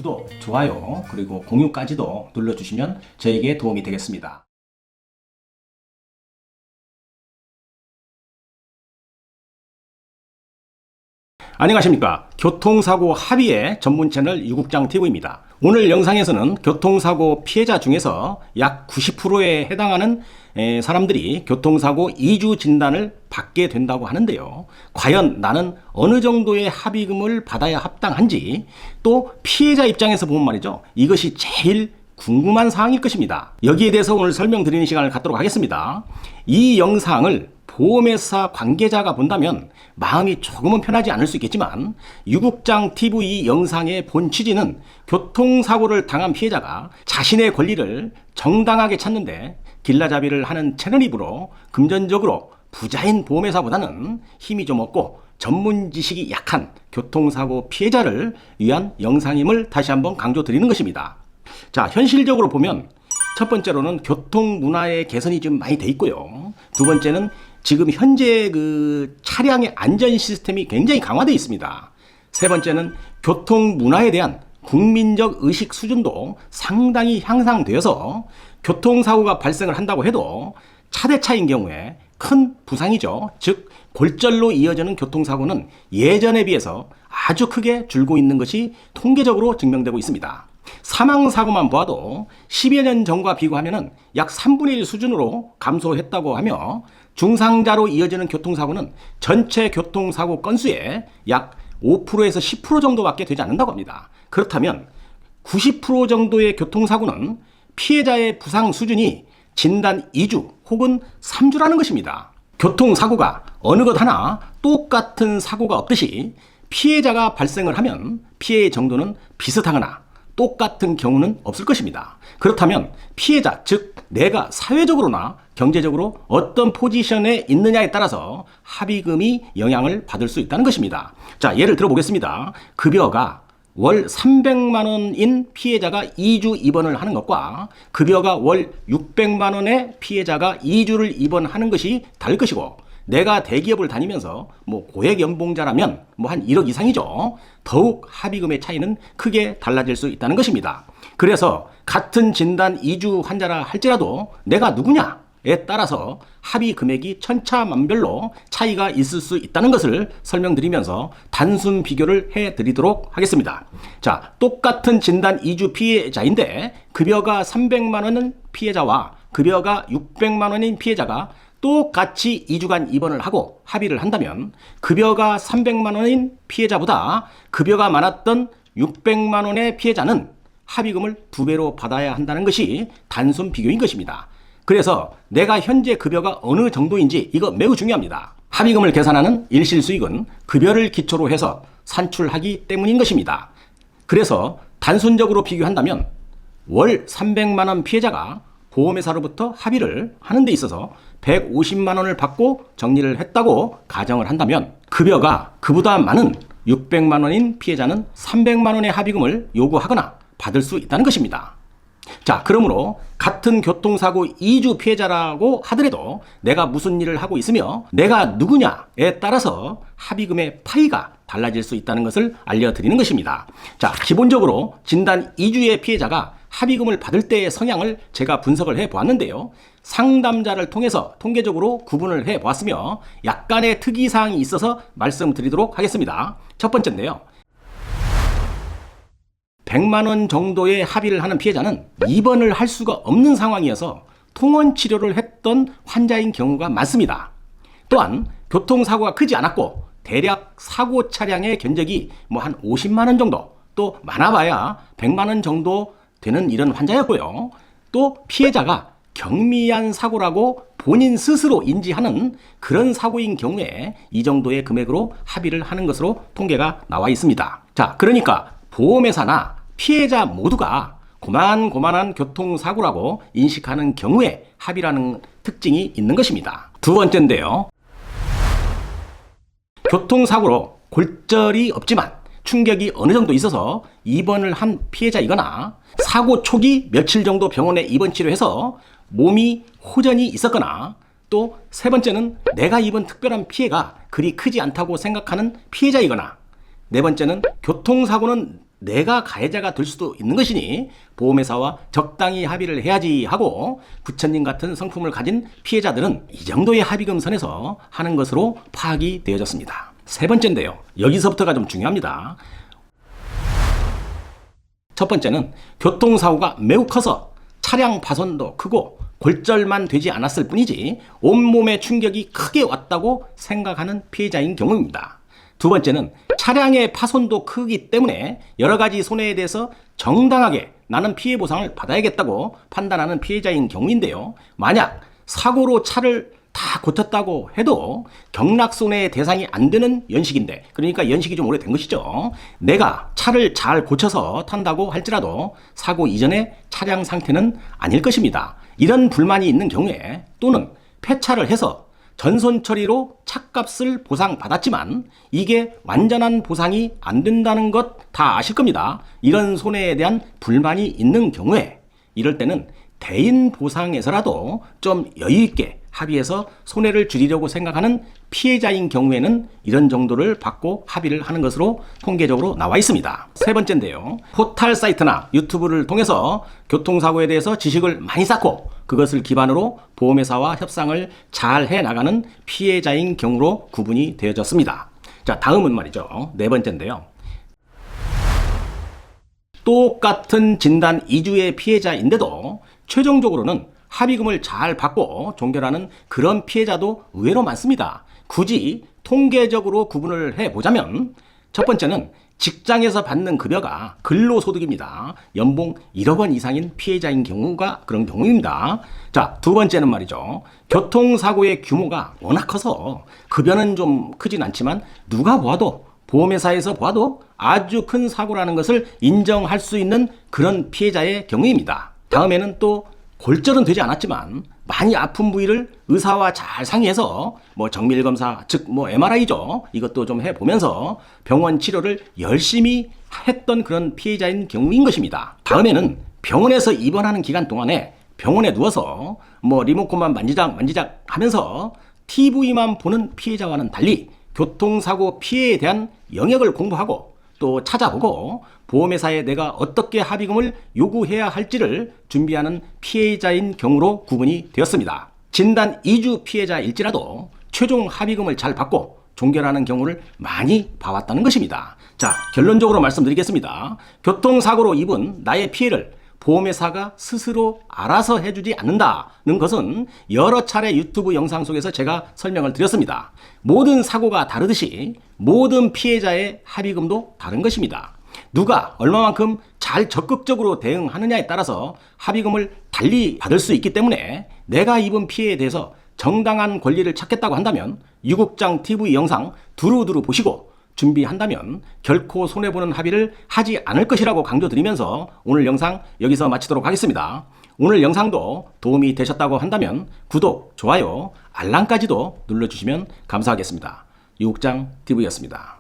구독, 좋아요, 그리고 공유까지도 눌러주시면 저에게 도움이 되겠습니다. 안녕하십니까. 교통사고 합의의 전문 채널 유국장TV입니다. 오늘 영상에서는 교통사고 피해자 중에서 약 90%에 해당하는 사람들이 교통사고 2주 진단을 받게 된다고 하는데요. 과연 나는 어느 정도의 합의금을 받아야 합당한지, 또 피해자 입장에서 보면 말이죠, 이것이 제일 궁금한 사항일 것입니다. 여기에 대해서 오늘 설명드리는 시간을 갖도록 하겠습니다. 이 영상을 보험회사 관계자가 본다면 마음이 조금은 편하지 않을 수 있겠지만, 유국장TV 영상의 본 취지는 교통사고를 당한 피해자가 자신의 권리를 정당하게 찾는데 길라잡이를 하는 채널이므로 금전적으로 부자인 보험회사보다는 힘이 좀 없고 전문 지식이 약한 교통사고 피해자를 위한 영상임을 다시 한번 강조드리는 것입니다. 자, 현실적으로 보면 첫 번째로는 교통 문화의 개선이 좀 많이 돼 있고요. 두 번째는 지금 현재 그 차량의 안전 시스템이 굉장히 강화되어 있습니다. 세 번째는 교통 문화에 대한 국민적 의식 수준도 상당히 향상되어서 교통사고가 발생을 한다고 해도 차대차인 경우에 큰 부상이죠. 즉 골절로 이어지는 교통사고는 예전에 비해서 아주 크게 줄고 있는 것이 통계적으로 증명되고 있습니다. 사망사고만 보아도 10여 년 전과 비교하면 약 3분의 1 수준으로 감소했다고 하며, 중상자로 이어지는 교통사고는 전체 교통사고 건수의 약 5%에서 10% 정도밖에 되지 않는다고 합니다. 그렇다면 90% 정도의 교통사고는 피해자의 부상 수준이 진단 2주 혹은 3주라는 것입니다. 교통사고가 어느 것 하나 똑같은 사고가 없듯이 피해자가 발생을 하면 피해의 정도는 비슷하거나 똑같은 경우는 없을 것입니다. 그렇다면 피해자, 즉 내가 사회적으로나 경제적으로 어떤 포지션에 있느냐에 따라서 합의금이 영향을 받을 수 있다는 것입니다. 자, 예를 들어 보겠습니다. 급여가 월 300만 원인 피해자가 2주 입원을 하는 것과 급여가 월 600만 원의 피해자가 2주를 입원하는 것이 다를 것이고, 내가 대기업을 다니면서 고액 연봉자라면 한 1억 이상이죠. 더욱 합의금의 차이는 크게 달라질 수 있다는 것입니다. 그래서 같은 진단 2주 환자라 할지라도 내가 누구냐에 따라서 합의 금액이 천차만별로 차이가 있을 수 있다는 것을 설명드리면서 단순 비교를 해드리도록 하겠습니다. 자, 똑같은 진단 2주 피해자인데 급여가 300만 원은 피해자와 급여가 600만 원인 피해자가 똑같이 2주간 입원을 하고 합의를 한다면, 급여가 300만 원인 피해자보다 급여가 많았던 600만 원의 피해자는 합의금을 2배로 받아야 한다는 것이 단순 비교인 것입니다. 그래서 내가 현재 급여가 어느 정도인지 이거 매우 중요합니다. 합의금을 계산하는 일실수익은 급여를 기초로 해서 산출하기 때문인 것입니다. 그래서 단순적으로 비교한다면 월 300만 원 피해자가 보험회사로부터 합의를 하는 데 있어서 150만 원을 받고 정리를 했다고 가정을 한다면, 급여가 그보다 많은 600만 원인 피해자는 300만 원의 합의금을 요구하거나 받을 수 있다는 것입니다. 자, 그러므로 같은 교통사고 2주 피해자라고 하더라도 내가 무슨 일을 하고 있으며 내가 누구냐에 따라서 합의금의 파이가 달라질 수 있다는 것을 알려드리는 것입니다. 자, 기본적으로 진단 2주의 피해자가 합의금을 받을 때의 성향을 제가 분석을 해 보았는데요. 상담자를 통해서 통계적으로 구분을 해 보았으며 약간의 특이사항이 있어서 말씀드리도록 하겠습니다. 첫 번째인데요. 100만 원 정도의 합의를 하는 피해자는 입원을 할 수가 없는 상황이어서 통원 치료를 했던 환자인 경우가 많습니다. 또한 교통사고가 크지 않았고 대략 사고 차량의 견적이 한 50만 원 정도, 또 많아봐야 100만 원 정도 되는 이런 환자였고요. 또 피해자가 경미한 사고라고 본인 스스로 인지하는 그런 사고인 경우에 이 정도의 금액으로 합의를 하는 것으로 통계가 나와 있습니다. 자, 그러니까 보험회사나 피해자 모두가 고만고만한 교통사고라고 인식하는 경우에 합의라는 특징이 있는 것입니다. 두 번째인데요. 교통사고로 골절이 없지만 충격이 어느 정도 있어서 입원을 한 피해자이거나 사고 초기 며칠 정도 병원에 입원 치료해서 몸이 호전이 있었거나, 또 세 번째는 내가 입은 특별한 피해가 그리 크지 않다고 생각하는 피해자이거나, 네 번째는 교통사고는 내가 가해자가 될 수도 있는 것이니 보험회사와 적당히 합의를 해야지 하고 부처님 같은 성품을 가진 피해자들은 이 정도의 합의금 선에서 하는 것으로 파악이 되어졌습니다. 세 번째인데요. 여기서부터가 좀 중요합니다. 첫 번째는 교통사고가 매우 커서 차량 파손도 크고 골절만 되지 않았을 뿐이지 온몸에 충격이 크게 왔다고 생각하는 피해자인 경우입니다. 두 번째는 차량의 파손도 크기 때문에 여러 가지 손해에 대해서 정당하게 나는 피해 보상을 받아야겠다고 판단하는 피해자인 경우인데요. 만약 사고로 차를 다 고쳤다고 해도 경락손해의 대상이 안 되는 연식인데, 그러니까 연식이 좀 오래된 것이죠. 내가 차를 잘 고쳐서 탄다고 할지라도 사고 이전의 차량 상태는 아닐 것입니다. 이런 불만이 있는 경우에 또는 폐차를 해서 전손 처리로 차값을 보상받았지만 이게 완전한 보상이 안 된다는 것 다 아실 겁니다. 이런 손해에 대한 불만이 있는 경우에 이럴 때는 대인 보상에서라도 좀 여유 있게 합의해서 손해를 줄이려고 생각하는 피해자인 경우에는 이런 정도를 받고 합의를 하는 것으로 통계적으로 나와 있습니다. 세 번째인데요. 포털 사이트나 유튜브를 통해서 교통사고에 대해서 지식을 많이 쌓고 그것을 기반으로 보험회사와 협상을 잘 해나가는 피해자인 경우로 구분이 되어졌습니다. 자, 다음은 말이죠. 네 번째인데요. 똑같은 진단 2주의 피해자인데도 최종적으로는 합의금을 잘 받고 종결하는 그런 피해자도 의외로 많습니다. 굳이 통계적으로 구분을 해보자면 첫 번째는 직장에서 받는 급여가 근로소득입니다. 연봉 1억 원 이상인 피해자인 경우가 그런 경우입니다. 자, 두 번째는 말이죠. 교통사고의 규모가 워낙 커서 급여는 좀 크진 않지만 누가 보아도 보험회사에서 보아도 아주 큰 사고라는 것을 인정할 수 있는 그런 피해자의 경우입니다. 다음에는 또 골절은 되지 않았지만 많이 아픈 부위를 의사와 잘 상의해서 정밀검사, 즉 MRI죠. 이것도 좀 해보면서 병원 치료를 열심히 했던 그런 피해자인 경우인 것입니다. 다음에는 병원에서 입원하는 기간 동안에 병원에 누워서 리모컨만 만지작 하면서 TV만 보는 피해자와는 달리 교통사고 피해에 대한 영역을 공부하고 또 찾아보고 보험회사에 내가 어떻게 합의금을 요구해야 할지를 준비하는 피해자인 경우로 구분이 되었습니다. 진단 2주 피해자일지라도 최종 합의금을 잘 받고 종결하는 경우를 많이 봐왔다는 것입니다. 자, 결론적으로 말씀드리겠습니다. 교통사고로 입은 나의 피해를 보험회사가 스스로 알아서 해주지 않는다는 것은 여러 차례 유튜브 영상 속에서 제가 설명을 드렸습니다. 모든 사고가 다르듯이 모든 피해자의 합의금도 다른 것입니다. 누가 얼마만큼 잘 적극적으로 대응하느냐에 따라서 합의금을 달리 받을 수 있기 때문에 내가 입은 피해에 대해서 정당한 권리를 찾겠다고 한다면 유국장 TV 영상 두루두루 보시고 준비한다면 결코 손해보는 합의를 하지 않을 것이라고 강조드리면서 오늘 영상 여기서 마치도록 하겠습니다. 오늘 영상도 도움이 되셨다고 한다면 구독, 좋아요, 알람까지도 눌러주시면 감사하겠습니다. 유국장 TV였습니다.